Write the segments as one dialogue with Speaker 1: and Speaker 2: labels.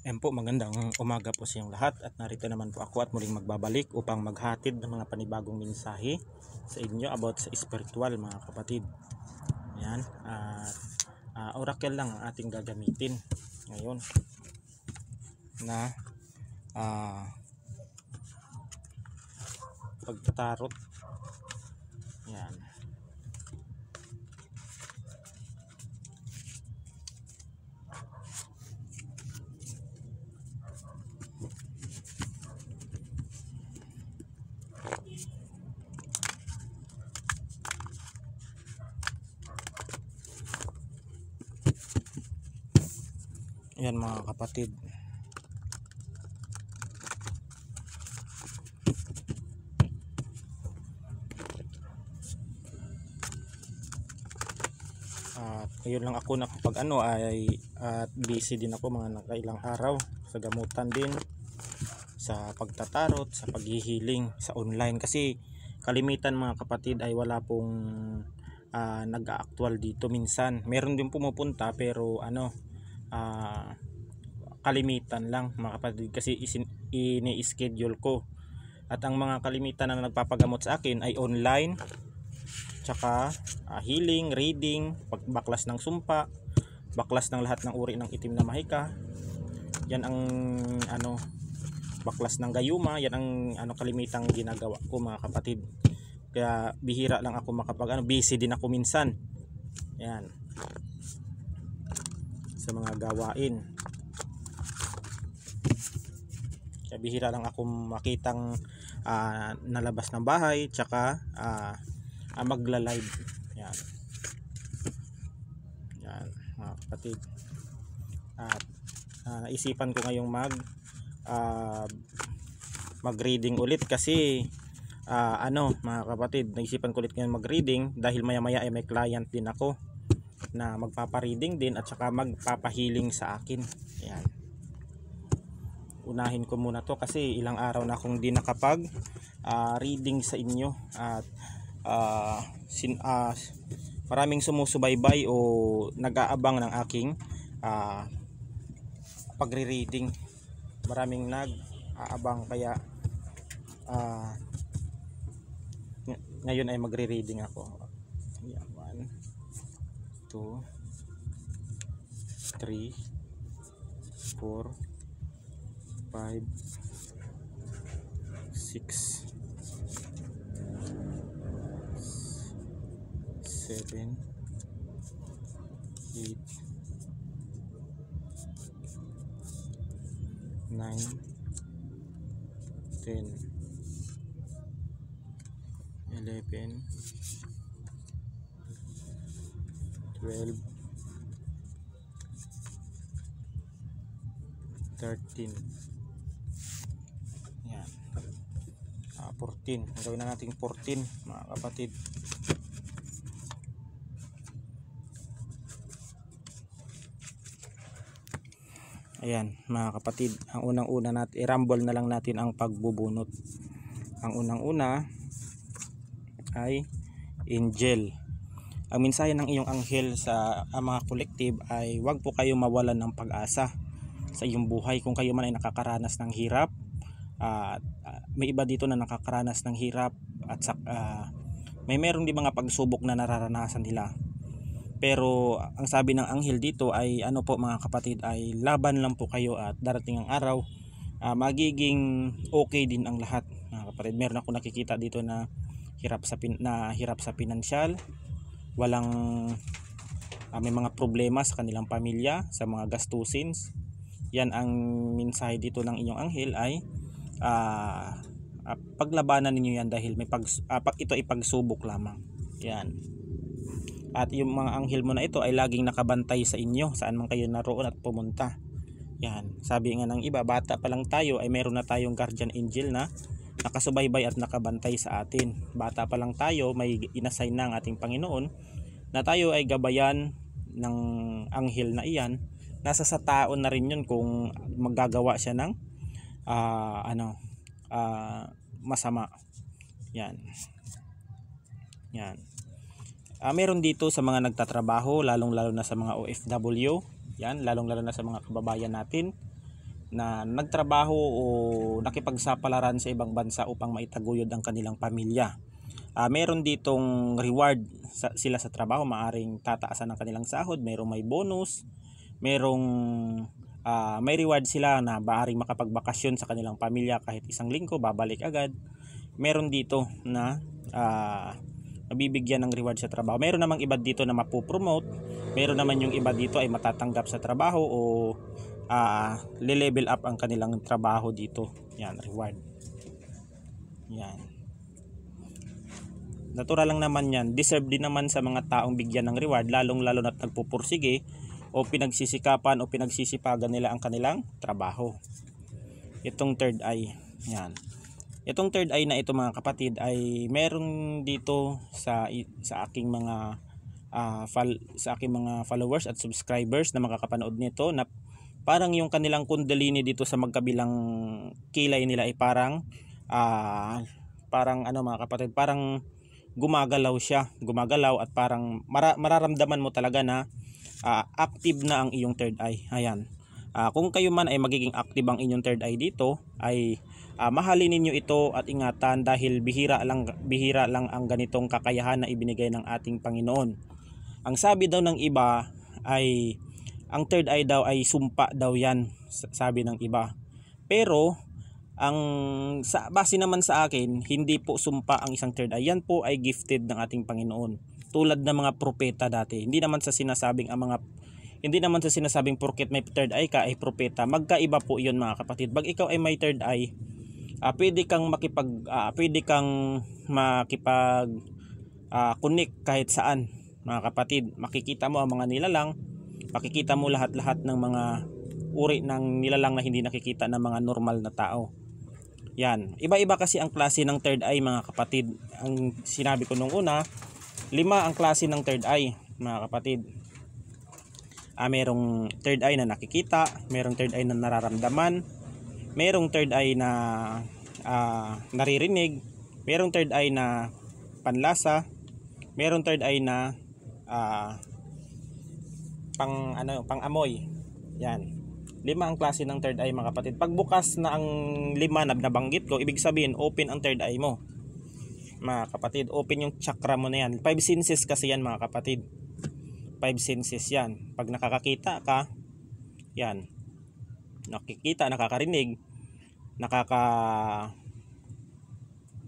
Speaker 1: Ayan po, magandang umaga po sa inyong lahat at narito naman po ako at muling magbabalik upang maghatid ng mga panibagong mensahe sa inyo about sa spiritual, mga kapatid. Ayan, at oracle lang ang ating gagamitin ngayon na pagtatarot. Ayan. Ayan mga kapatid. At ngayon lang ako nakapag busy din ako mga nakailang araw sa gamutan din, sa pagtatarot, sa paghihiling sa online kasi kalimitan mga kapatid ay wala pong nag-a-actual dito. Minsan meron din pumupunta pero kalimitan lang mga kapatid kasi ini-schedule ko, at ang mga kalimitan na nagpapagamot sa akin ay online, tsaka healing, reading, pagbaklas ng sumpa, baklas ng lahat ng uri ng itim na mahika. Yan ang baklas ng gayuma. Yan ang kalimitang ginagawa ko mga kapatid. Kaya bihira lang ako busy din ako minsan. Yan. Sa mga gawain. Kaya bihira lang ako makitang nalabas ng bahay, tsaka magla-live. Yan. Yan mga kapatid. At naisipan ko ngayong mag-reading ulit kasi mga kapatid, naisipan ko ulit ngayon mag-reading dahil maya-maya ay may client din ako na magpapa-reading din at saka magpapa-healing sa akin. Yan. Unahin ko muna to kasi ilang araw na akong di nakapag reading sa inyo, at maraming sumusubaybay o nag-aabang ng aking pagre-reading. Maraming nag-aabang, kaya ngayon ay magre-reading ako. 1, 2, 3, 4, 5, 6, 7, 8, 9, 10, 11, 12, 13. Yan. 14. Gawin na natin 14 mga kapatid. Ayan mga kapatid, ang unang-una natin i-rumble na lang natin ang pagbubunot. Ang unang-una ay angel. Ang mensahe ng iyong anghel sa mga collective ay huwag po kayo mawalan ng pag-asa sa iyong buhay. Kung kayo man ay nakakaranas ng hirap, may iba dito na nakakaranas ng hirap at meron din mga pagsubok na nararanasan nila. Pero ang sabi ng anghel dito ay po mga kapatid, ay laban lang po kayo at darating ang araw magiging okay din ang lahat mga kapatid. Meron ako nakikita dito na hirap sa pinansyal, may mga problema sa kanilang pamilya, sa mga gastusin. Yan ang mensahe dito ng inyong anghel ay paglabanan ninyo yan dahil ito ay pagsubok lamang. Yan. At yung mga anghel mo na ito ay laging nakabantay sa inyo saan man kayo naroon at pumunta. Yan. Sabi nga ng iba, bata pa lang tayo ay meron na tayong guardian angel na nakasubaybay at nakabantay sa atin. Bata pa lang tayo, may inassign na ang ating Panginoon na tayo ay gabayan ng anghel na iyan. Nasa sa tao na rin yun kung maggagawa siya ng masama. Yan. Yan. Meron dito sa mga nagtatrabaho, lalong-lalo na sa mga OFW. Yan, lalong-lalo na sa mga kababayan natin na nagtrabaho o nakipagsapalaran sa ibang bansa upang maitaguyod ang kanilang pamilya. Meron ditong reward sila sa trabaho, maaring tataasan ng kanilang sahod, merong may bonus, merong may reward sila na maaring makapagbakasyon sa kanilang pamilya kahit isang linggo, babalik agad. Meron dito na mabibigyan ng reward sa trabaho. Meron namang iba dito na mapopromote, meron naman yung iba dito ay matatanggap sa trabaho o le-level up ang kanilang trabaho dito. Yan, reward. Yan. Natural lang naman yan. Deserve din naman sa mga taong bigyan ng reward, lalong lalo na't nagpupursige o pinagsisikapan o pinagsisipagan nila ang kanilang trabaho. Itong third eye. Yan. Itong third eye na ito mga kapatid ay meron dito sa aking mga followers at subscribers na makakapanood nito na parang yung kanilang kundalini dito sa magkabilang kilay nila ay parang mga kapatid, parang gumagalaw siya, at parang mararamdaman mo talaga na active na ang iyong third eye. Ayan. Kung kayo man ay magiging active ang inyong third eye dito, ay mahalin ninyo ito at ingatan dahil bihira lang ang ganitong kakayahan na ibinigay ng ating Panginoon. Ang sabi daw ng iba ay ang third eye daw ay sumpa daw yan, sabi ng iba. Pero base naman sa akin, hindi po sumpa ang isang third eye. Yan po ay gifted ng ating Panginoon. Tulad ng mga propeta dati. Hindi naman sa sinasabing porket may third eye ka ay propeta. Magkaiba po 'yon mga kapatid. Pag ikaw ay may third eye, pwede kang makipag connect kahit saan, mga kapatid. Makikita mo ang mga nilalang, makikita mo lahat-lahat ng mga uri ng nilalang na hindi nakikita ng mga normal na tao. Yan. Iba-iba kasi ang klase ng third eye mga kapatid. Ang sinabi ko nung una, 5 ang klase ng third eye mga kapatid. Merong third eye na nakikita, merong third eye na nararamdaman, merong third eye na naririnig, merong third eye na panlasa, merong third eye na pang-amoy. Yan. 5 ang klase ng third eye mga kapatid. Pag bukas na ang 5 na nabanggit ko, ibig sabihin open ang third eye mo. Mga kapatid, open yung chakra mo na yan. 5 senses kasi yan mga kapatid. 5 senses yan. Pag nakakakita ka, yan. Nakikita, nakakarinig,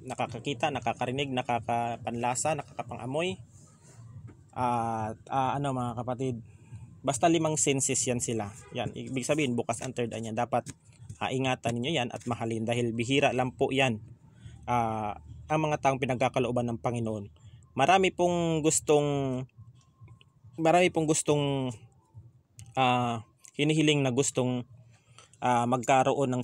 Speaker 1: nakakakita, nakakarinig, nakakapanlasa, nakakapangamoy. Mga kapatid, basta 5 senses yan sila. Yan, ibig sabihin bukas ang third eye niya. Dapat ingatan niyo yan at mahalin dahil bihira lang po yan. Ang mga taong pinagkakalooban ng Panginoon. Marami pong gustong hinihiling na gustong magkaroon ng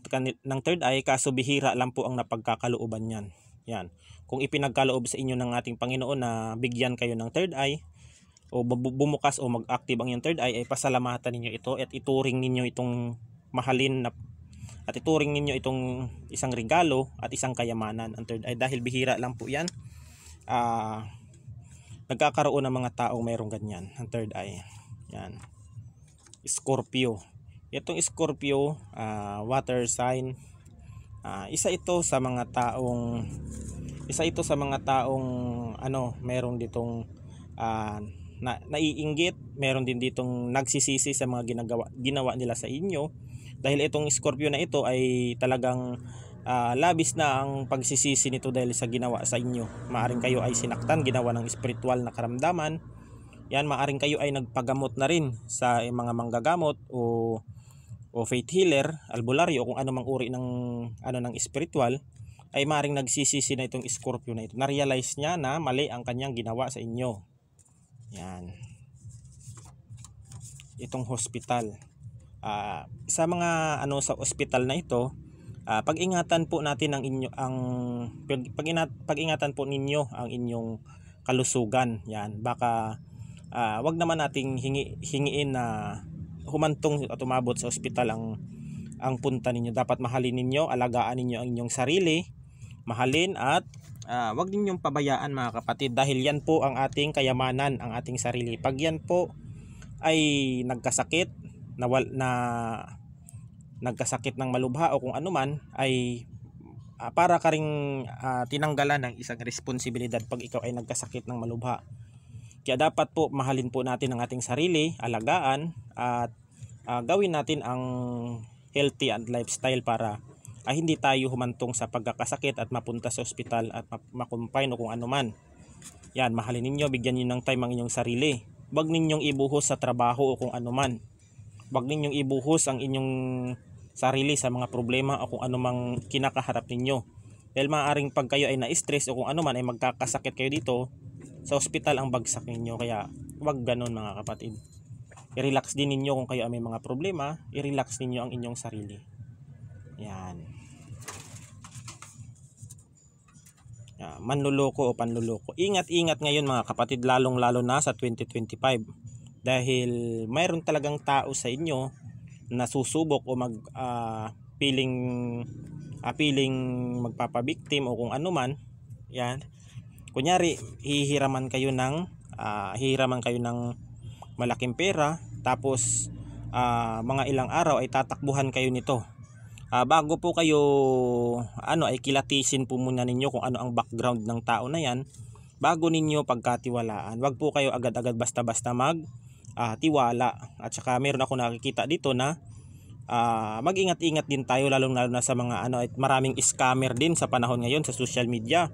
Speaker 1: third eye, kaso bihira lang po ang napagkakalooban yan. Yan. Kung ipinagkaloob sa inyo ng ating Panginoon na bigyan kayo ng third eye, o bumukas o mag-active ang yung third eye, ay pasalamatan ninyo ito at ituring ninyo itong mahalin at ituring ninyo itong isang regalo at isang kayamanan, ang third eye, dahil bihira lang po yan. Nagkakaroon ng mga taong mayroong ganyan, ang third eye. Yan. Scorpio. Itong Scorpio, water sign, isa ito sa mga taong mayroong ditong naiinggit, meron din ditong nagsisisi sa mga ginawa nila sa inyo, dahil itong Scorpio na ito ay talagang labis na ang pagsisisi nito dahil sa ginawa sa inyo. Maaring kayo ay sinaktan, ginawa ng spiritual na karamdaman. Yan, maaring kayo ay nagpagamot na rin sa mga manggagamot o faith healer, albularyo, kung ano mang uri ng spiritual, ay maaring nagsisisi na itong Scorpio na ito. Na-realize niya na mali ang kanyang ginawa sa inyo. Yan. Itong hospital. Sa mga sa hospital na ito, pag-ingatan po natin pag-ingatan po ninyo ang inyong kalusugan. Yan. Baka wag naman nating hingiin na humantong at umabot sa ospital ang punta ninyo. Dapat mahalin ninyo, alagaan ninyo ang inyong sarili, mahalin at wag ninyong pabayaan mga kapatid, dahil yan po ang ating kayamanan, ang ating sarili. Pag yan po ay nagkasakit, nagkasakit ng malubha o kung ano man, ay para ka ring tinanggalan ng isang responsibilidad pag ikaw ay nagkasakit ng malubha. Kaya dapat po mahalin po natin ang ating sarili, alagaan at gawin natin ang healthy and lifestyle para hindi tayo humantong sa pagkakasakit at mapunta sa ospital at makumpine o kung ano man. Yan, mahalin ninyo, bigyan niyo ng time ang inyong sarili. Huwag ninyong ibuhos sa trabaho o kung ano man. Huwag ninyong ibuhos ang inyong sarili sa mga problema o kung ano mang kinakaharap ninyo. Dahil maaaring pag kayo ay na-stress o kung ano man ay magkakasakit kayo dito, sa ospital ang bagsak ninyo. Kaya huwag ganun mga kapatid. I-relax din ninyo kung kayo ay may mga problema, i-relax ninyo ang inyong sarili. Yan. Manluloko o panluloko. Ingat-ingat ngayon mga kapatid, lalong-lalo na sa 2025. Dahil mayroon talagang tao sa inyo na susubok o piling magpapabiktim o kung ano man. Yan. Kunyari, hihiraman kayo ng malaking pera, tapos mga ilang araw ay tatakbuhan kayo nito. Bago po kayo ay kilatisin po muna ninyo kung ano ang background ng tao na yan bago ninyo pagkatiwalaan. Wag po kayo agad-agad basta-basta tiwala. At saka meron ako nakikita dito na mag-ingat-ingat din tayo, lalong-lalo na sa mga maraming scammer din sa panahon ngayon sa social media.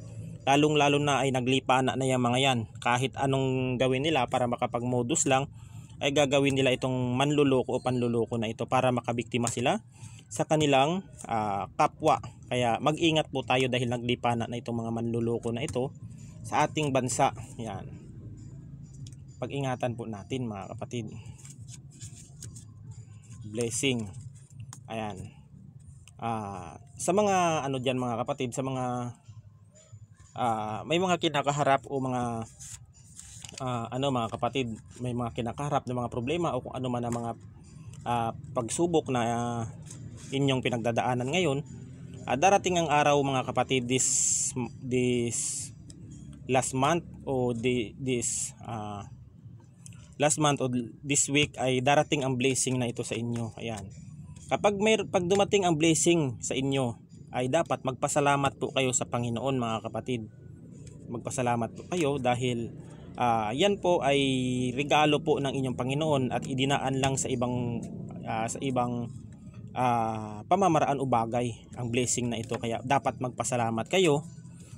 Speaker 1: Lalong-lalo na ay naglipa na yung mga yan. Kahit anong gawin nila para makapag-modus lang, ay gagawin nila itong manluloko o panluloko na ito para makabiktima sila sa kanilang kapwa. Kaya mag-ingat po tayo dahil naglipa na itong mga manluloko na ito sa ating bansa. Yan. Pag-ingatan po natin mga kapatid. Blessing. Ayan. Sa mga dyan mga kapatid, sa mga may mga kinakaharap o mga mga kapatid, may mga kinakaharap na mga problema o kung ano man ang mga pagsubok na inyong pinagdadaanan ngayon, darating ang araw mga kapatid, this last month o this week ay darating ang blessing na ito sa inyo. Ayan. Pag dumating ang blessing sa inyo, ay dapat magpasalamat po kayo sa Panginoon mga kapatid. Magpasalamat po kayo dahil yan po ay regalo po ng inyong Panginoon at idinaan lang sa ibang pamamaraan o bagay ang blessing na ito. Kaya dapat magpasalamat kayo.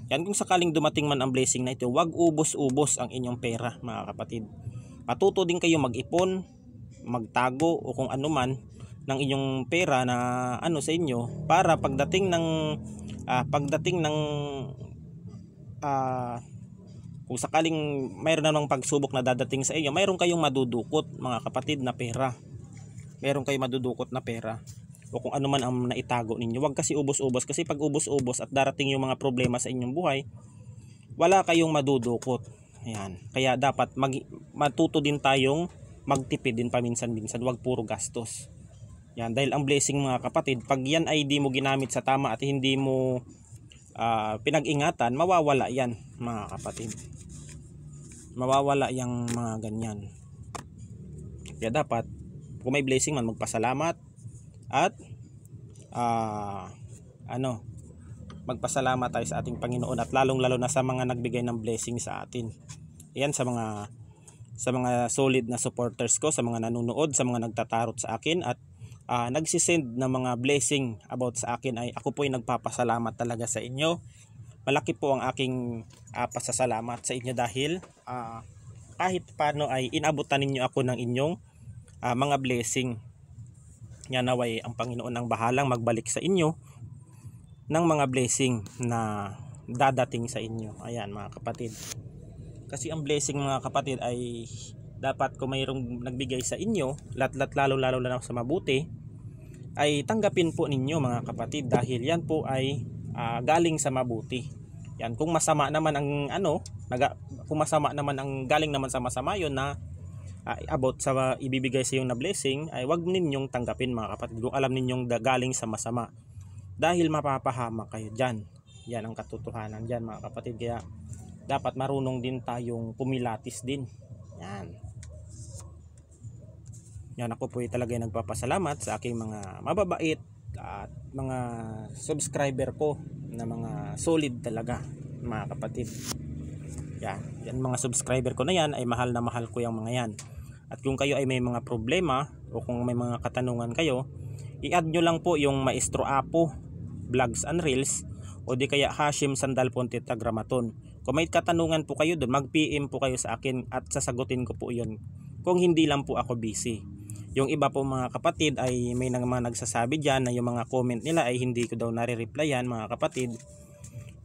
Speaker 1: Yan, kung sakaling dumating man ang blessing na ito, wag ubos-ubos ang inyong pera mga kapatid. Matuto din kayo mag-ipon, magtago o kung ano man ng inyong pera na sa inyo para pagdating ng kung sakaling mayroon namang pagsubok na dadating sa inyo, mayroon kayong madudukot mga kapatid na pera. Mayroon kayong madudukot na pera o kung ano man ang naitago ninyo. Huwag kasi ubos-ubos, kasi pag ubos-ubos at darating yung mga problema sa inyong buhay, wala kayong madudukot. Ayan. Kaya dapat matuto din tayong magtipid din paminsan-minsan, huwag puro gastos. Yan, dahil ang blessing mga kapatid, pag yan ay di mo ginamit sa tama at hindi mo pinag-ingatan, mawawala yan mga kapatid. Mawawala yung mga ganyan. Kaya dapat, kung may blessing man, magpasalamat at magpasalamat tayo sa ating Panginoon at lalong-lalo na sa mga nagbigay ng blessing sa atin. Yan, sa mga solid na supporters ko, sa mga nanonood, sa mga nagtatarot sa akin at nagsisend ng mga blessing about sa akin, ay ako po ay nagpapasalamat talaga sa inyo. Malaki po ang aking pasasalamat sa inyo dahil kahit paano ay inabutan ninyo ako ng inyong mga blessing. Yan, naway ang Panginoon ang bahalang magbalik sa inyo ng mga blessing na dadating sa inyo. Ayan mga kapatid. Kasi ang blessing mga kapatid ay dapat kung mayroong nagbigay sa inyo, lalo na sa mabuti, ay tanggapin po ninyo mga kapatid dahil yan po ay galing sa mabuti. Yan, kung masama naman ang kung masama naman ang galing naman sa masama yon na about sa ibibigay sa iyo na blessing, ay wag ninyong tanggapin mga kapatid kung alam ninyong galing sa masama. Dahil mapapahamak kayo diyan. Yan ang katotohanan diyan mga kapatid. Kaya dapat marunong din tayong pumilatis din. Yan. Yan, ako po ay talaga nagpapasalamat sa aking mga mababait at mga subscriber ko na mga solid talaga mga kapatid. Yan mga subscriber ko na yan ay mahal na mahal ko yung mga yan. At kung kayo ay may mga problema o kung may mga katanungan kayo, i-add nyo lang po yung Maestro Apo Vlogs and Reels o di kaya Hashim Sandal Ponte Tagramaton. Kung may katanungan po kayo doon, mag-PM po kayo sa akin at sasagutin ko po yun kung hindi lang po ako busy. Yung iba po mga kapatid ay may mga nagsasabi dyan na yung mga comment nila ay hindi ko daw nare-replyan mga kapatid.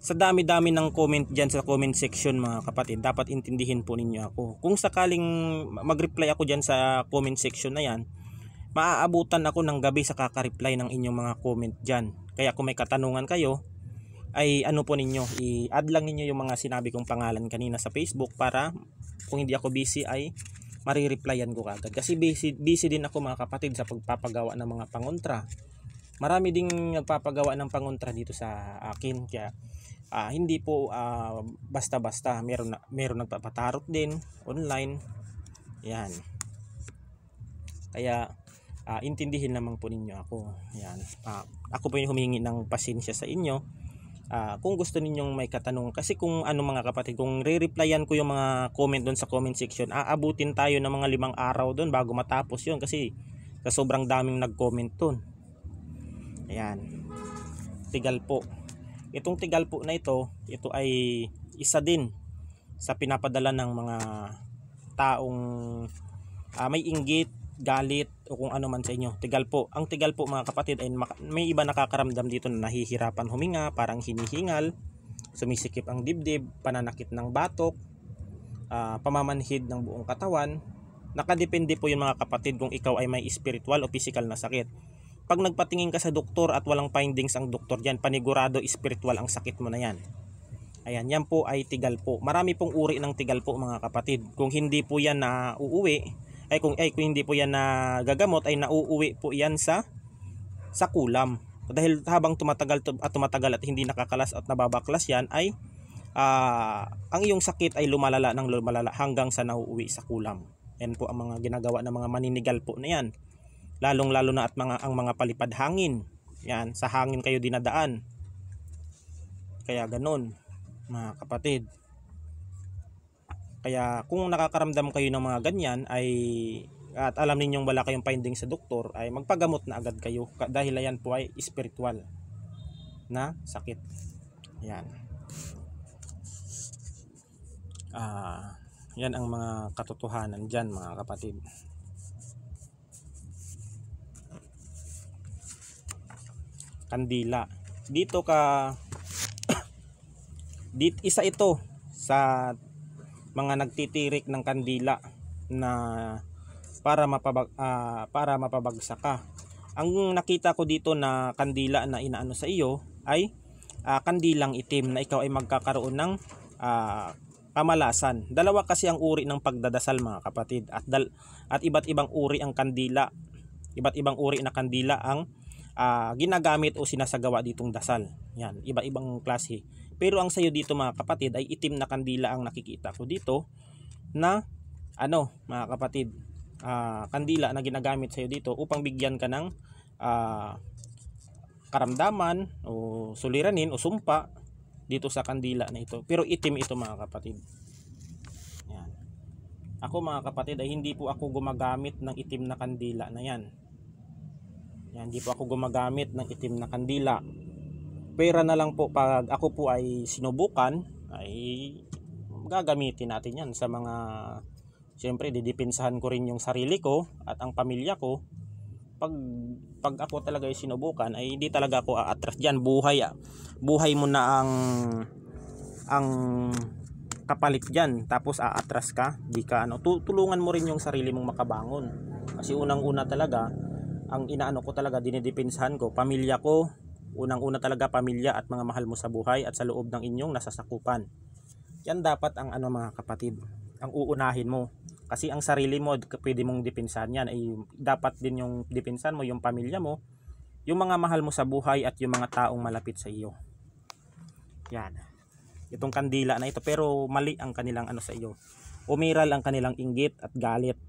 Speaker 1: Sa dami-dami ng comment dyan sa comment section mga kapatid, dapat intindihin po ninyo ako. Kung sakaling mag-reply ako dyan sa comment section na yan, maaabutan ako ng gabi sa kaka-reply ng inyong mga comment dyan. Kaya kung may katanungan kayo, ay ano po ninyo, i-add lang ninyo yung mga sinabi kong pangalan kanina sa Facebook para kung hindi ako busy ay marireplyan ko agad. Kasi busy din ako mga kapatid sa pagpapagawa ng mga pangontra. Marami ding nagpapagawa ng pangontra dito sa akin. Kaya hindi po basta-basta. Meron nagpapatarot din online. Yan. Kaya intindihin naman po ninyo ako. Yan. Ako po yung humingi ng pasensya sa inyo. Kung gusto ninyong may katanungan, kasi kung ano mga kapatid, kung re-replyan ko yung mga comment doon sa comment section, aabutin tayo ng mga 5 araw doon bago matapos yun kasi sa sobrang daming nag-comment doon. Ayan, tigal po. Itong tigal po na ito ay isa din sa pinapadala ng mga taong may inggit, galit o kung ano man sa inyo. Tigal po. Ang tigal po mga kapatid ay may iba nakakaramdam dito na nahihirapan huminga, parang hinihingal, sumisikip ang dibdib, pananakit ng batok, pamamanhid ng buong katawan. Nakadepende po yun mga kapatid kung ikaw ay may spiritual o physical na sakit. Pag nagpatingin ka sa doktor at walang findings ang doktor dyan, panigurado spiritual ang sakit mo na yan. Ayan, yan po ay tigal po. Marami pong uri ng tigal po mga kapatid. Kung hindi po yan na uuwi, kung hindi po yan na gagamot, ay nauuwi po yan sa kulam. Dahil habang tumatagal at hindi nakakalas at nababaklas yan, ay ang iyong sakit ay lumalala ng lumalala hanggang sa nauuwi sa kulam. Yan po ang mga ginagawa ng mga maninigal po na yan. Lalong-lalo na at ang mga palipad hangin. Yan, sa hangin kayo dinadaan. Kaya ganun, mga kapatid. Kaya kung nakakaramdam kayo ng mga ganyan at alam ninyong wala kayong finding sa doktor, ay magpagamot na agad kayo dahil yan po ay spiritual na sakit. Yan. Yan ang mga katotohanan dyan mga kapatid. Kandila. Isa ito sa mga nagtitirik ng kandila na para mapabagsak ka. Ang nakita ko dito na kandila na inaano sa iyo ay kandilang itim na ikaw ay magkakaroon ng kamalasan. Dalawa kasi ang uri ng pagdadasal mga kapatid at iba't ibang uri ang kandila. Iba't ibang uri na kandila ang ginagamit o sinasagawa ditong dasal. Yan, iba-ibang klase. Pero ang sayo dito mga kapatid ay itim na kandila ang nakikita ko dito na mga kapatid, kandila na ginagamit sayo dito upang bigyan ka ng karamdaman o suliranin o sumpa dito sa kandila na ito. Pero itim ito mga kapatid. Yan. Ako mga kapatid ay hindi po ako gumagamit ng itim na kandila na yan. Yan, hindi po ako gumagamit ng itim na kandila. Pera na lang po pag ako po ay sinubukan, ay gagamitin natin yan sa mga, siyempre didipinsahan ko rin yung sarili ko at ang pamilya ko. Pag ako talaga ay sinubukan, ay hindi talaga ako aatras dyan. Buhay mo na ang kapalit dyan, tapos aatras ka, di ka tulungan mo rin yung sarili mong makabangon. Kasi unang-una talaga, ang inaano ko talaga, dinidipinsahan ko, pamilya ko. Unang-una talaga pamilya at mga mahal mo sa buhay at sa loob ng inyong nasasakupan. Yan dapat ang mga kapatid, ang uunahin mo. Kasi ang sarili mo, pwede mong dipinsahan yan. Ay dapat din yung dipinsahan mo, yung pamilya mo, yung mga mahal mo sa buhay at yung mga taong malapit sa iyo. Yan. Itong kandila na ito, pero mali ang kanilang sa iyo. Umiral ang kanilang inggit at galit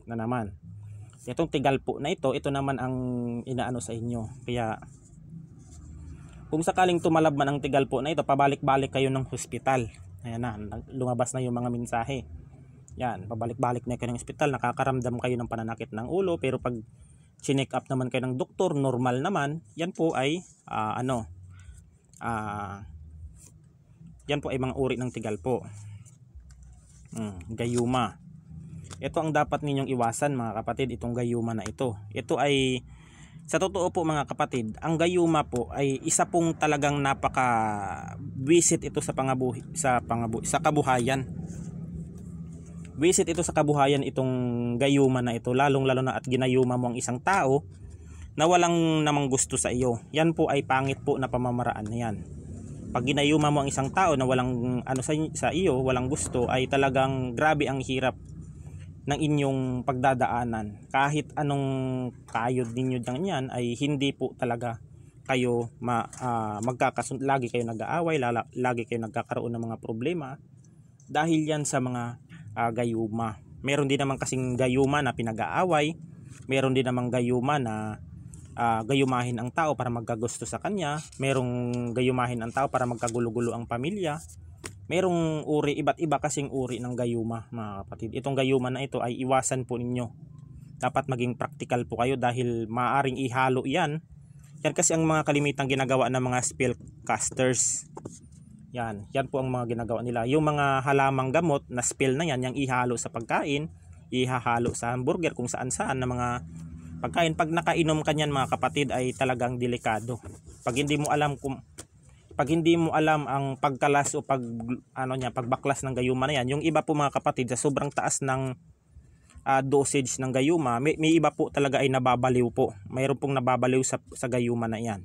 Speaker 1: na naman. Itong tigalpo na ito naman ang inaano sa inyo. Kaya kung sakaling tumalab man ang tigalpo na ito, pabalik-balik kayo ng hospital. Ayan na, lumabas na yung mga mensahe. Yan, pabalik-balik na kayo ng hospital, nakakaramdam kayo ng pananakit ng ulo, pero pag chinek up naman kayo ng doktor, normal naman. Yan po ay yan po ay mga uri ng tigalpo. Gayuma. Ito ang dapat ninyong iwasan mga kapatid, itong gayuma na ito. Ito ay, sa totoo po mga kapatid, ang gayuma po ay isa pong talagang napaka-visit ito sa kabuhayan. Visit ito sa kabuhayan itong gayuma na ito, lalong-lalo na at ginayuma mo ang isang tao na walang namang gusto sa iyo. Yan po ay pangit po na pamamaraan na yan. Pag ginayuma mo ang isang tao na walang sa iyo, walang gusto, ay talagang grabe ang hirap ng inyong pagdadaanan. Kahit anong kayod ninyo diyan ay hindi po talaga kayo magkakasunod. Lagi kayo nag-aaway, lagi kayo nagkakaroon ng mga problema dahil yan sa mga gayuma. Meron din naman kasing gayuma na pinag-aaway, meron din namang gayuma na gayumahin ang tao para magkagusto sa kanya, merong gayumahin ang tao para magkagulo-gulo ang pamilya. Merong uri, iba't iba kasing uri ng gayuma mga kapatid. Itong gayuma na ito ay iwasan po ninyo. Dapat maging practical po kayo dahil maaring ihalo yan. Yan kasi ang mga kalimitang ginagawa ng mga spellcasters. Yan po ang mga ginagawa nila. Yung mga halamang gamot na spell na yan, yung ihalo sa pagkain, ihahalo sa hamburger, kung saan-saan na mga pagkain. Pag nakainom ka niyan mga kapatid ay talagang delikado. Pag hindi mo alam ang pagkalas o pagbaklas ng gayuma na yan, yung iba po mga kapatid sa sobrang taas ng dosage ng gayuma, may iba po talaga ay nababaliw po. Mayroon pong nababaliw sa gayuma na yan.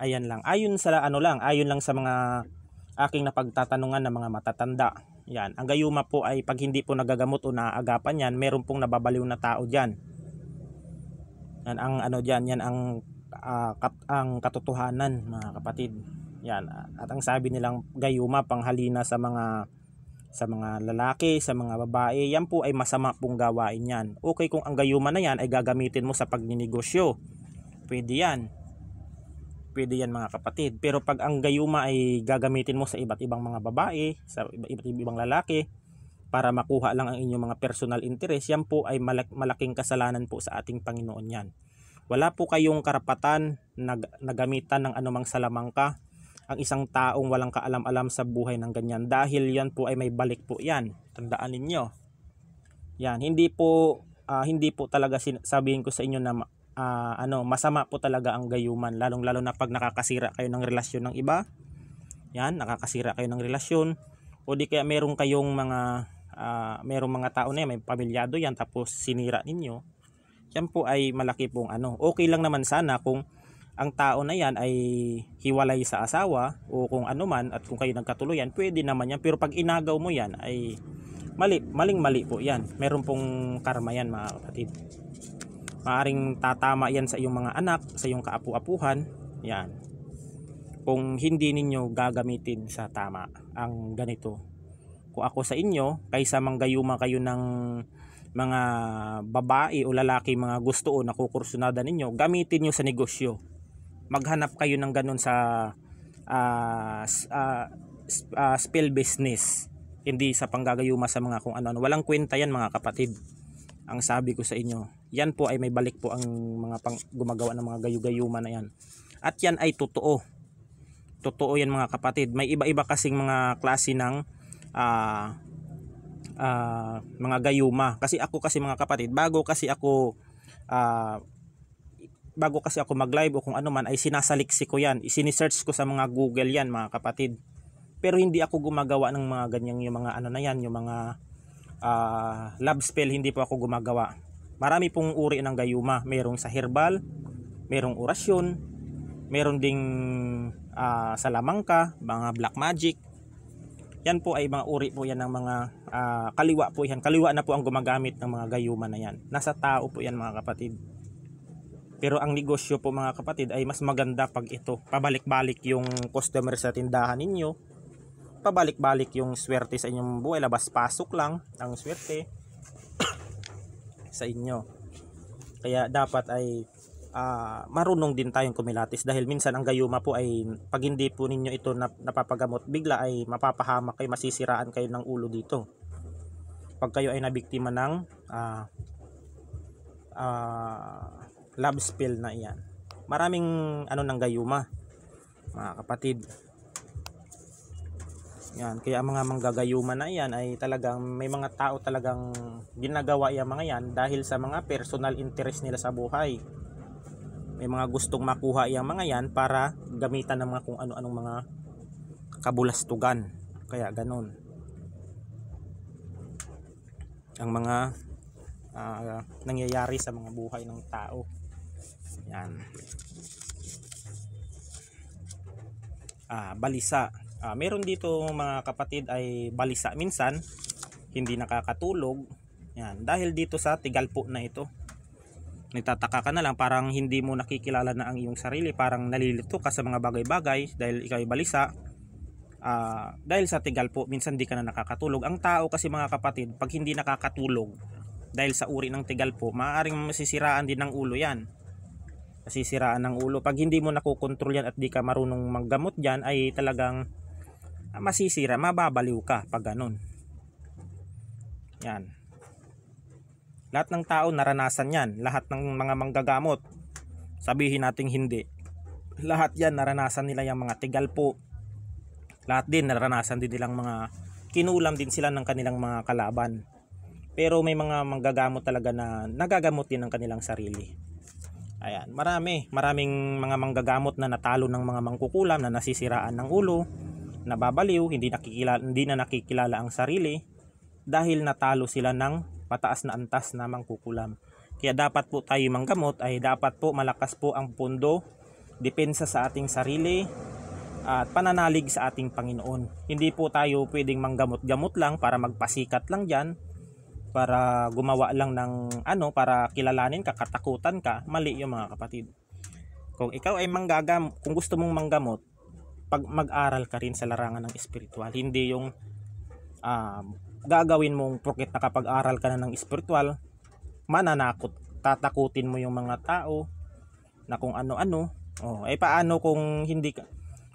Speaker 1: Ayan lang. Ayon lang sa mga aking napagtatanungan ng mga matatanda. Yan, ang gayuma po ay pag hindi po nagagamot o naagapan yan, meron pong nababaliw na tao diyan. Yan ang ang katotohanan mga kapatid. Yan, at ang sabi nilang gayuma panghalina sa mga lalaki, sa mga babae, yan po ay masama pong gawain yan. Okay kung ang gayuma na yan ay gagamitin mo sa pagninegosyo, pwede yan mga kapatid. Pero pag ang gayuma ay gagamitin mo sa iba't ibang mga babae, sa iba't ibang lalaki, para makuha lang ang inyong mga personal interest, yan po ay malaking kasalanan po sa ating Panginoon yan. Wala po kayong karapatan na gamitan ng anumang salamangka ang isang taong walang kaalam-alam sa buhay ng ganyan, dahil yan po ay may balik po yan. Tandaan ninyo. Yan, hindi po talaga sabihin ko sa inyo na masama po talaga ang gayuman, lalong-lalo na pag nakakasira kayo ng relasyon ng iba. Yan, nakakasira kayo ng relasyon, o di kaya merong mga tao na yan, may pamilyado yan, tapos sinira ninyo. Yan po ay malaki pong okay lang naman sana kung ang tao na yan ay hiwalay sa asawa o kung ano man, at kung kayo nagkatuluyan, pwede naman yan. Pero pag inagaw mo yan ay maling-mali po yan. Meron pong karma yan mga kapatid. Maaring tatama yan sa iyong mga anak, sa iyong kaapu-apuhan. Yan, kung hindi ninyo gagamitin sa tama ang ganito. Kung ako sa inyo, kaysa manggayuma kayo ng mga babae o lalaki, mga gusto o nakukursunada ninyo, gamitin nyo sa negosyo. Maghanap kayo ng ganun sa spell business, hindi sa panggagayuma sa mga kung ano. Walang kwenta yan mga kapatid. Ang sabi ko sa inyo, yan po ay may balik po ang mga gumagawa ng mga gayu-gayuma na yan. At yan ay totoo. Totoo yan mga kapatid. May iba-iba kasing mga klase ng mga gayuma. Kasi ako mga kapatid, bago kasi ako mag-live o kung ano man, ay sinasaliksi ko yan. Isinisearch ko sa mga Google yan mga kapatid. Pero hindi ako gumagawa ng mga ganyang yung mga yung mga love spell, hindi po ako gumagawa. Marami pong uri ng gayuma. Merong sa herbal, merong orasyon, meron ding salamangka, mga black magic. Yan po ay mga uri po yan ng mga kaliwa po yan. Kaliwa na po ang gumagamit ng mga gayuma na yan. Nasa tao po yan mga kapatid. Pero ang negosyo po mga kapatid ay mas maganda pag ito. Pabalik-balik yung customer sa tindahan ninyo. Pabalik-balik yung swerte sa inyong buhay. Labas-pasok lang ang swerte sa inyo. Kaya dapat ay marunong din tayong kumilatis, dahil minsan ang gayuma po ay pag hindi po ninyo ito napapagamot, bigla ay mapapahamak kayo, masisiraan kayo ng ulo dito pag kayo ay nabiktima ng love spell na iyan. Maraming ano ng gayuma, mga kapatid. Yan, kaya mga manggagayuma na yan ay talagang may mga tao talagang ginagawa yung mga yan dahil sa mga personal interest nila sa buhay. May mga gustong makuha yung mga yan para gamitan ng mga kung ano-anong mga kabulastugan. Kaya ganun ang mga nangyayari sa mga buhay ng tao. Yan. Balisa. Meron dito mga kapatid ay balisa minsan hindi nakakatulog. Yan, dahil dito sa tigalpo na ito. Nagtataka ka na lang, parang hindi mo nakikilala na ang iyong sarili, parang nalilito ka sa mga bagay-bagay dahil ikaw ay balisa. Dahil sa tigalpo minsan di ka na nakakatulog. Ang tao kasi mga kapatid, pag hindi nakakatulog dahil sa uri ng tigalpo, maaaring masisiraan din ng ulo yan. Masisiraan ng ulo. Pag hindi mo nakokontrol yan at di ka marunong maggamot dyan, ay talagang masisira, mababaliw ka pag ganun. Yan. Lahat ng tao naranasan yan. Lahat ng mga manggagamot, sabihin nating hindi, lahat yan naranasan nila yung mga tigalpo. Lahat din naranasan din nilang mga kinulam din sila ng kanilang mga kalaban. Pero may mga manggagamot talaga na nagagamot din ng kanilang sarili. Ayan, maraming mga manggagamot na natalo ng mga mangkukulam, na nasisiraan ng ulo, nababaliw, hindi na nakikilala ang sarili dahil natalo sila ng pataas na antas na mangkukulam. Kaya dapat po tayo manggamot ay dapat po malakas po ang pundo, depensa sa ating sarili at pananalig sa ating Panginoon. Hindi po tayo pwedeng manggamot-gamot lang para magpasikat lang dyan, para gumawa lang ng para kilalanin ka, katakutan ka. Mali yung mga kapatid. Kung ikaw ay kung gusto mong manggamot, mag-aral ka rin sa larangan ng espiritual. Hindi yung gagawin mong porket nakapag-aral ka na ng espiritual, mananakot, tatakutin mo yung mga tao na kung ano-ano. Paano kung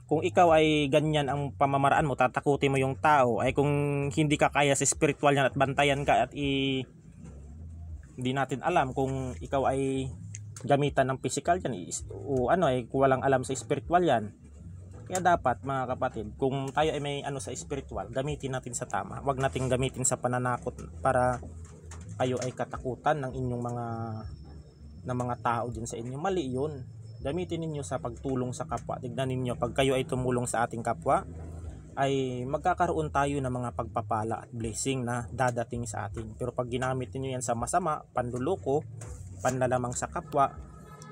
Speaker 1: kung ikaw ay ganyan ang pamamaraan mo, tatakutin mo yung tao, ay kung hindi ka kaya sa spiritual yan at bantayan ka at hindi natin alam kung ikaw ay gamitan ng physical yan o ay walang alam sa spiritual yan. Kaya dapat mga kapatid, kung tayo ay may sa spiritual, gamitin natin sa tama. Huwag natin gamitin sa pananakot para kayo ay katakutan ng inyong mga tao din sa inyo. Mali yun. Gamitin ninyo sa pagtulong sa kapwa. Tignan ninyo, pag kayo ay tumulong sa ating kapwa, ay magkakaroon tayo ng mga pagpapala at blessing na dadating sa atin. Pero pag ginamit niyo yan sa masama, panluloko, panlalamang sa kapwa,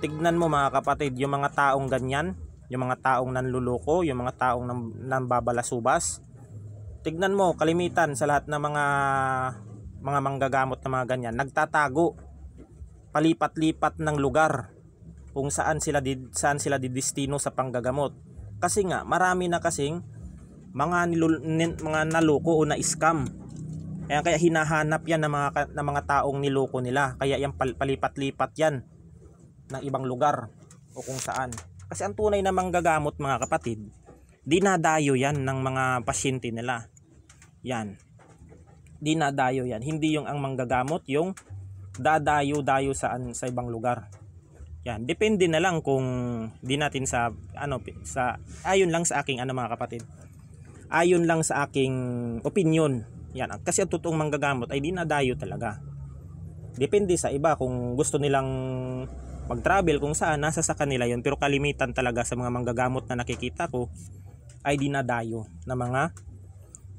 Speaker 1: tignan mo mga kapatid, yung mga taong ganyan, yung mga taong nanluloko, yung mga taong nambabalasubas, tignan mo, kalimitan sa lahat ng mga manggagamot na mga ganyan, nagtatago, palipat-lipat ng lugar kung saan sila didestino sa panggagamot. Kasi nga, marami na kasing mga naloko o na-scam. Kaya hinahanap yan ng mga taong niloko nila. Kaya yan palipat-lipat yan ng ibang lugar o kung saan. Kasi ang tunay na manggagamot mga kapatid, dinadayo yan ng mga pasyente nila. Yan. Dinadayo yan. Hindi yung ang manggagamot, yung dadayo-dayo sa ibang lugar. Yan. Depende na lang kung di natin ayon lang sa aking mga kapatid. Ayon lang sa aking opinion. Yan. Kasi ang totoong manggagamot ay dinadayo talaga. Depende sa iba kung gusto nilang mag-travel kung saan, nasa sa kanila yun. Pero kalimitan talaga sa mga manggagamot na nakikita ko ay dinadayo na mga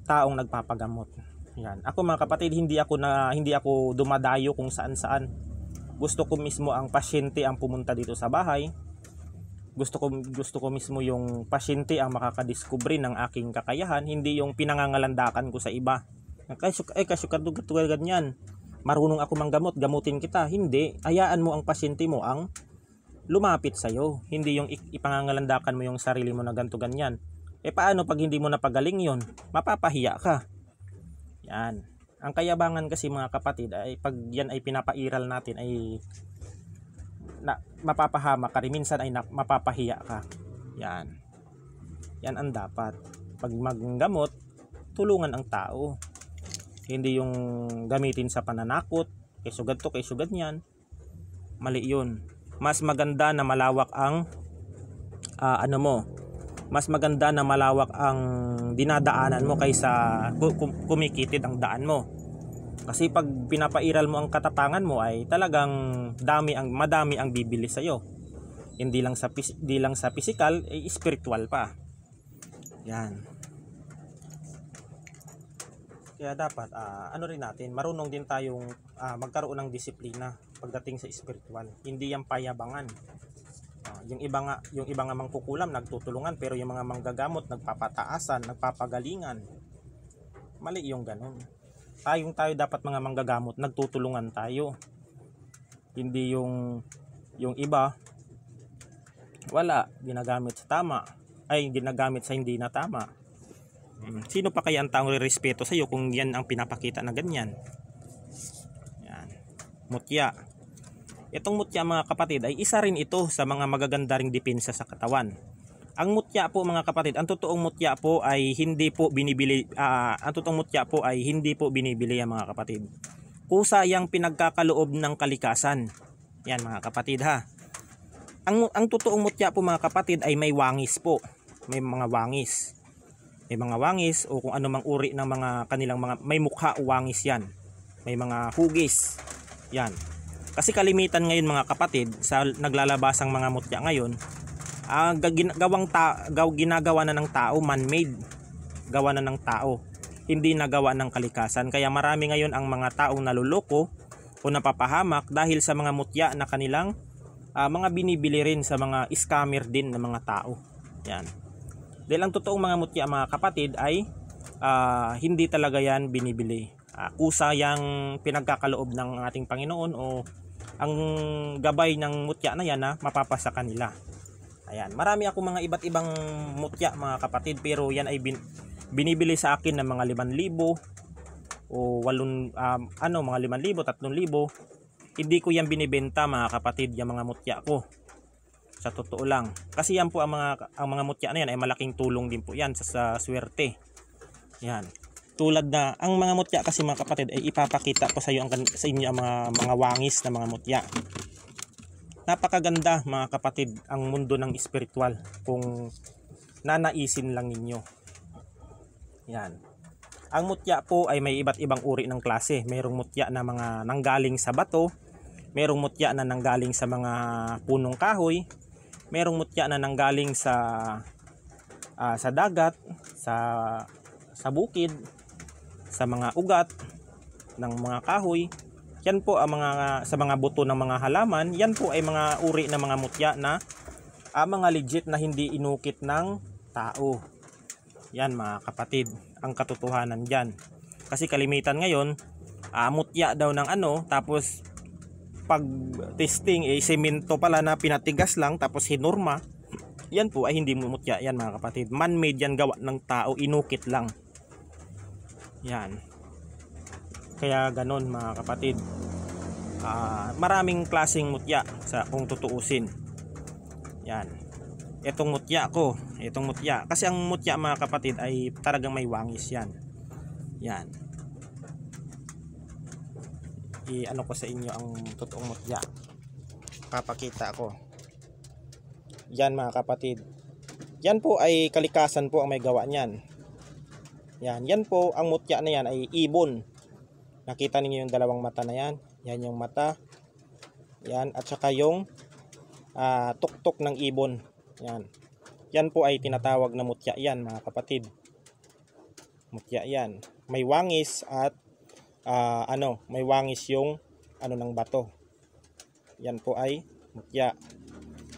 Speaker 1: taong nagpapagamot. Yan. Ako mga kapatid, hindi ako dumadayo kung saan-saan. Gusto ko mismo ang pasyente ang pumunta dito sa bahay. Gusto ko mismo yung pasyente ang makakadiskubre ng aking kakayahan, hindi yung pinangangalandakan ko sa iba. Kasyukad ganyan. Marunong ako manggamot, gamutin kita. Hindi, hayaan mo ang pasyente mo ang lumapit sa'yo. Hindi yung ipangangalandakan mo yung sarili mo na ganto ganyan. Paano pag hindi mo napagaling yon? Mapapahiya ka. Yan. Ang kayabangan kasi mga kapatid ay pag yan ay pinapairal natin ay mapapahamak ka rin, minsan ay mapapahiya ka. Yan. Yan ang dapat. Pag maggamot, tulungan ang tao. Hindi yung gamitin sa pananakot, kay sugad to, kay sugad niyan. Mali yun. Mas maganda na malawak ang mas maganda na malawak ang dinadaanan mo kaysa kumikitid ang daan mo. Kasi pag pinapairal mo ang katapangan mo ay talagang madami ang bibili sa iyo. Hindi lang sa physical, ay spiritual pa. Yan. Kaya dapat rin natin, marunong din tayong magkaroon ng disiplina pagdating sa spiritual. Hindi yan payabangan. Yung iba nga mangkukulam nagtutulungan, pero yung mga manggagamot nagpapataasan, nagpapagalingan. Mali yung ganun. Tayo dapat mga manggagamot nagtutulungan tayo. Hindi yung iba wala ginagamit sa tama, ay ginagamit sa hindi na tama. Sino pa kaya ang taong respeto sa iyo kung yan ang pinapakita na ganyan? Yan. Mutya. Itong mutya mga kapatid ay isa rin ito sa mga magaganda ring depensa sa katawan. Ang mutya po mga kapatid, ang totoong mutya po ay hindi po binibili, ang mga kapatid. Kusa yang pinagkakaloob ng kalikasan. Yan mga kapatid ha. Ang totoong mutya po mga kapatid ay may wangis po. May mga wangis. May mga wangis o kung ano mang uri ng mga kanilang mga, may mukha o wangis yan. May mga hugis. Yan. Kasi kalimitan ngayon mga kapatid sa naglalabasang mga mutya ngayon, ginagawa na ng tao, man-made. Gawa na ng tao. Hindi nagawa ng kalikasan. Kaya marami ngayon ang mga taong naluloko o napapahamak dahil sa mga mutya na kanilang mga binibili rin sa mga scammer din ng mga tao. Yan. Dahil ang totoong mga mutya mga kapatid ay hindi talaga yan binibili. Kusa yang pinagkakaloob ng ating Panginoon o ang gabay ng mutya na yan na mapapasa kanila. Ayan. Marami ako mga iba't ibang mutya mga kapatid, pero yan ay binibili sa akin ng mga 5,000 o mga 5,000, 3,000. Hindi ko yan binibenta mga kapatid, yung mga mutya ko. Sa totoo lang. Kasi yan po ang mga mutya na yan ay malaking tulong din po yan sa swerte. Yan. Tulad na ang mga mutya kasi mga kapatid ay ipapakita ko sa inyo ang mga wangis na mga mutya. Napakaganda mga kapatid ang mundo ng spiritual kung nanaisin lang ninyo. Yan. Ang mutya po ay may iba't ibang uri ng klase. Mayroong mutya na mga nanggaling sa bato, mayroong mutya na nanggaling sa mga punong kahoy, mayroong mutya na nanggaling sa dagat, sa bukid, sa mga ugat ng mga kahoy. Yan po ang sa mga buto ng mga halaman. Yan po ay mga uri ng mga mutya na mga legit na hindi inukit ng tao. Yan mga kapatid, ang katotohanan dyan. Kasi kalimitan ngayon, mutya daw ng tapos pag testing semento pala na pinatigas lang tapos hinurma. Yan po ay hindi mutya yan mga kapatid. Man-made yan, gawa ng tao, inukit lang. Yan. Kaya ganon mga kapatid. Maraming klaseng mutya kung tutuusin. Yan. Itong mutya ko, itong mutya. Kasi ang mutya mga kapatid ay talagang may wangis yan. Yan. Ko sa inyo ang totoong mutya. Papakita ko. Yan mga kapatid. Yan po ay kalikasan po ang may gawa niyan. Yan po ang mutya na yan ay ibon. Nakita niyo yung dalawang mata na yan. Yan yung mata. Yan at saka yung tuktok ng ibon. Yan. Yan po ay tinatawag na mutya yan mga kapatid. Mutya yan. May wangis at may wangis yung ng bato. Yan po ay mutya.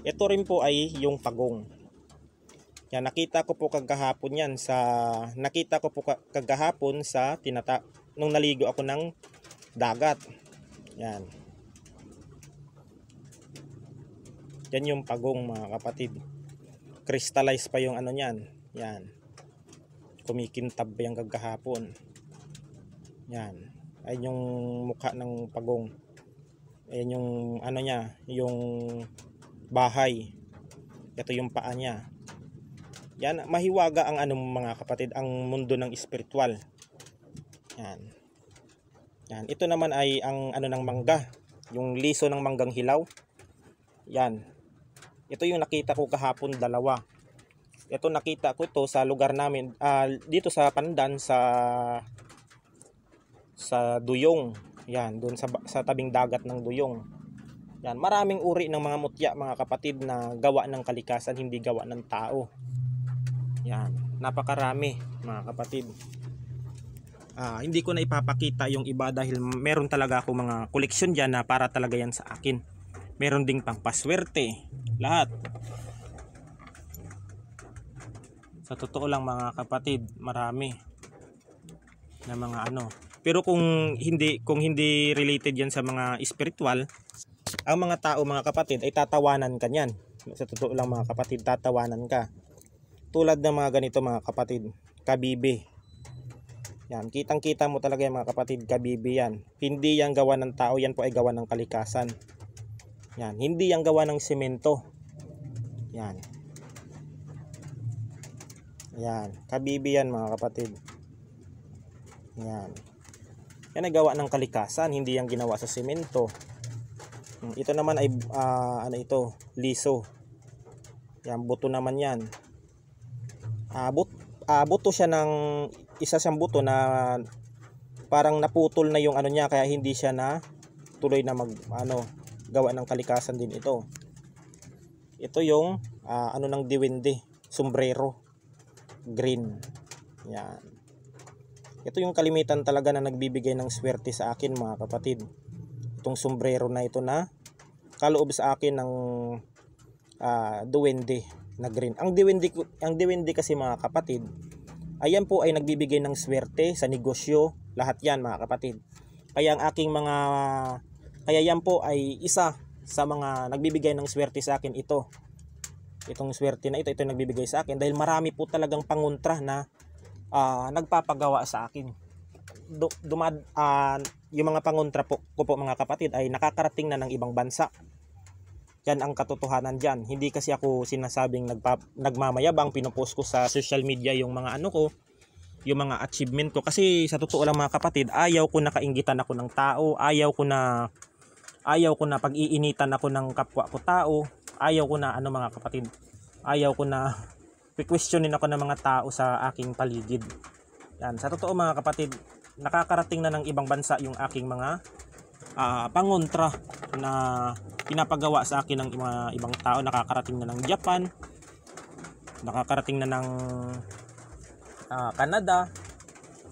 Speaker 1: Ito rin po ay yung pagong. Yan, nakita ko po kagahapon sa nung naligo ako ng dagat. Yan. Yan yung pagong mga kapatid. Crystallize pa yung niyan. Yan. Kumikintab yung kagahapon. Yan. Ay yung mukha ng pagong. Ayan yung ano niya, yung bahay. Ito yung paa niya. Yan, mahiwaga ang ano mga kapatid, ang mundo ng espiritual. Yan. Yan, ito naman ay ang ano ng mangga, yung liso ng manggang hilaw. Yan. Ito yung nakita ko kahapon, dalawa. Ito nakita ko ito sa lugar namin, dito sa Pandan sa Duyong. Yan, doon sa tabing dagat ng Duyong. Yan, maraming uri ng mga mutya mga kapatid na gawa ng kalikasan, hindi gawa ng tao. Yan, napakarami mga kapatid. Hindi ko na ipapakita yung iba dahil meron talaga ako mga koleksyon dyan na para talaga yan sa akin. Meron ding pangpaswerte, lahat. Sa totoo lang mga kapatid, marami na mga ano. Pero kung hindi related yan sa mga spiritual, ang mga tao mga kapatid ay tatawanan ka niyan. Sa totoo lang mga kapatid, tatawanan ka. Tulad ng mga ganito mga kapatid, kabibi. Yan, kitang-kita mo talaga yung mga kapatid, kabibi yan. Hindi yan gawa ng tao, yan po ay gawa ng kalikasan. Yan, hindi yan gawa ng semento. Yan. Yan, kabibi yan mga kapatid. Yan. Yan ay gawa ng kalikasan, hindi yan ginawa sa semento. Ito naman ay ano ito, liso. Yan, buto naman yan. Buto siya ng isa siyang buto na parang naputol na yung ano niya, kaya hindi siya na tuloy na gawa ng kalikasan din ito. Ito yung ano ng diwindi, sombrero, green. Yan. Ito yung kalimitan talaga na nagbibigay ng swerte sa akin mga kapatid. Itong sombrero na ito na kaloob sa akin ng duwende na green. Ang diwindi kasi mga kapatid, ayan po ay nagbibigay ng swerte sa negosyo, lahat yan mga kapatid. Kaya yan po ay isa sa mga nagbibigay ng swerte sa akin ito. Itong swerte na ito yung nagbibigay sa akin dahil marami po talagang pangontra na nagpapagawa sa akin. Yung mga pangontra ko po mga kapatid ay nakakarating na ng ibang bansa. Yan ang katotohanan dyan. Hindi kasi ako sinasabing nagmamayabang, pinupost ko sa social media yung mga ano ko, yung mga achievement ko. Kasi sa totoo lang mga kapatid, ayaw ko na kainggitan ako ng tao, ayaw ko na pag-iinitan ako ng kapwa ko tao, ayaw ko na mga kapatid, ayaw ko na questionin ako ng mga tao sa aking paligid. Yan, sa totoo mga kapatid, nakakarating na ng ibang bansa yung aking mga pangontra na pinapagawa sa akin ng mga ibang tao. Nakakarating na ng Japan, nakakarating na ng Canada.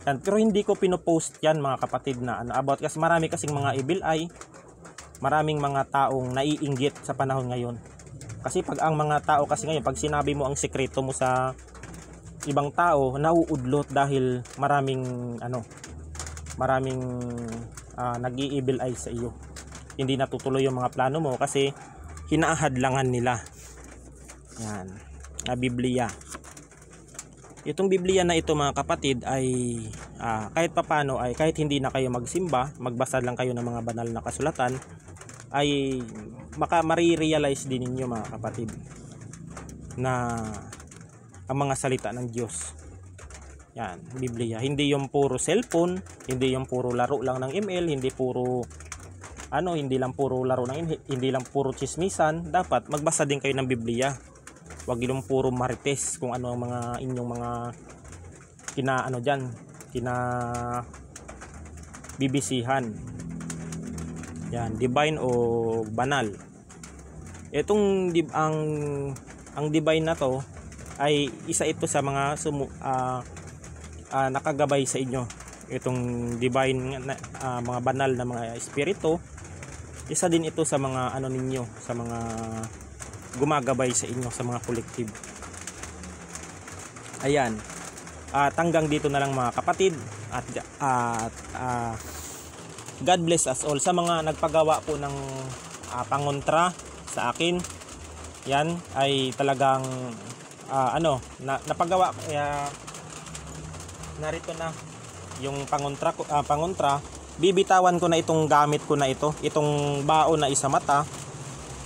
Speaker 1: Yan, pero hindi ko pinopost yan mga kapatid na about, kasi marami kasing mga evil eye, maraming mga taong naiinggit sa panahon ngayon. Kasi pag ang mga tao kasi ngayon, pag sinabi mo ang sekreto mo sa ibang tao, nauudlot dahil maraming nag-i-evil eye sa iyo. Hindi natutuloy yung mga plano mo kasi hinahadlangan nila. Yan, na Biblia. Itong Biblia na ito mga kapatid ay kahit papano ay kahit hindi na kayo magsimba, magbasa lang kayo ng mga banal na kasulatan, ay marirealize din ninyo mga kapatid na ang mga salita ng Diyos. Yan, Biblia. Hindi yung puro cellphone, hindi yung puro laro lang ng ML, hindi lang puro laro ng hindi lang puro chismisan. Dapat magbasa din kayo ng Biblia. Huwag yung puro marites kung ano ang mga inyong mga bibisihan. Yan, divine o banal. Itong ang divine na to ay isa ito sa mga nakagabay sa inyo. Itong divine mga banal na mga espiritu, isa din ito sa mga ninyo, sa mga gumagabay sa inyo, sa mga collective. Ayan. Hanggang dito na lang mga kapatid, at God bless us all. Sa mga nagpagawa po ng pangontra sa akin, yan ay talagang napagawa, kaya narito na yung pangontra bibitawan ko na itong gamit ko na ito, itong baon na isa mata.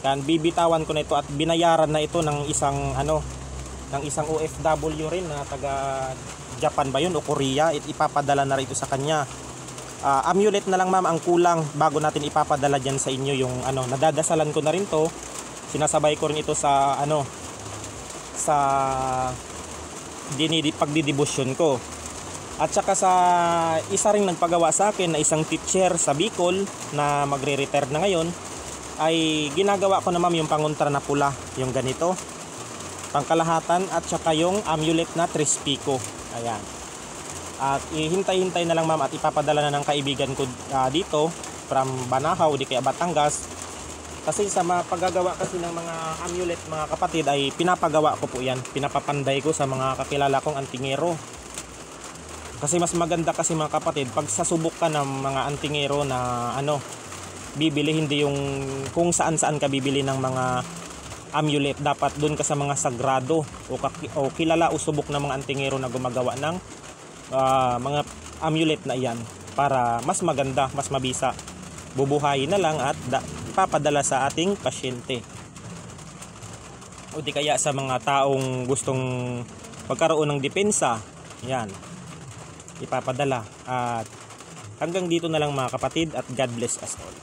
Speaker 1: Yan, bibitawan ko na ito at binayaran na ito ng isang ng isang OFW rin na taga Japan ba yun o Korea. Ipapadala na rin ito sa kanya. Amulet na lang ma'am ang kulang bago natin ipapadala dyan sa inyo yung nadadasalan ko na rin to. Sinasabay ko rin ito sa sa pagdidibusyon ko. At saka sa isa ring nagpagawa sa akin na isang teacher sa Bicol na magre-retire na ngayon, ay ginagawa ko na ma'am yung pangontra na pula, yung ganito, pangkalahatan, at saka yung amulet na 3 pico. Ayan. At ihintay-hintay na lang ma'am at ipapadala na ng kaibigan ko dito from Banahaw, di kaya Batangas. Kasi sa mga paggagawa kasi ng mga amulet mga kapatid ay pinapagawa ko po yan, pinapapanday ko sa mga kakilala kong antingero. Kasi mas maganda kasi mga kapatid pag sasubok ka ng mga antingero na bibili, hindi yung kung saan-saan ka bibili ng mga amulet. Dapat doon ka sa mga sagrado o kilala o subok ng mga antingero na gumagawa ng mga amulet na iyan para mas maganda, mas mabisa. Bubuhayin na lang at ipapadala sa ating pasyente. O di kaya sa mga taong gustong magkaroon ng depensa, yan, ipapadala. At hanggang dito na lang mga kapatid, at God bless us all.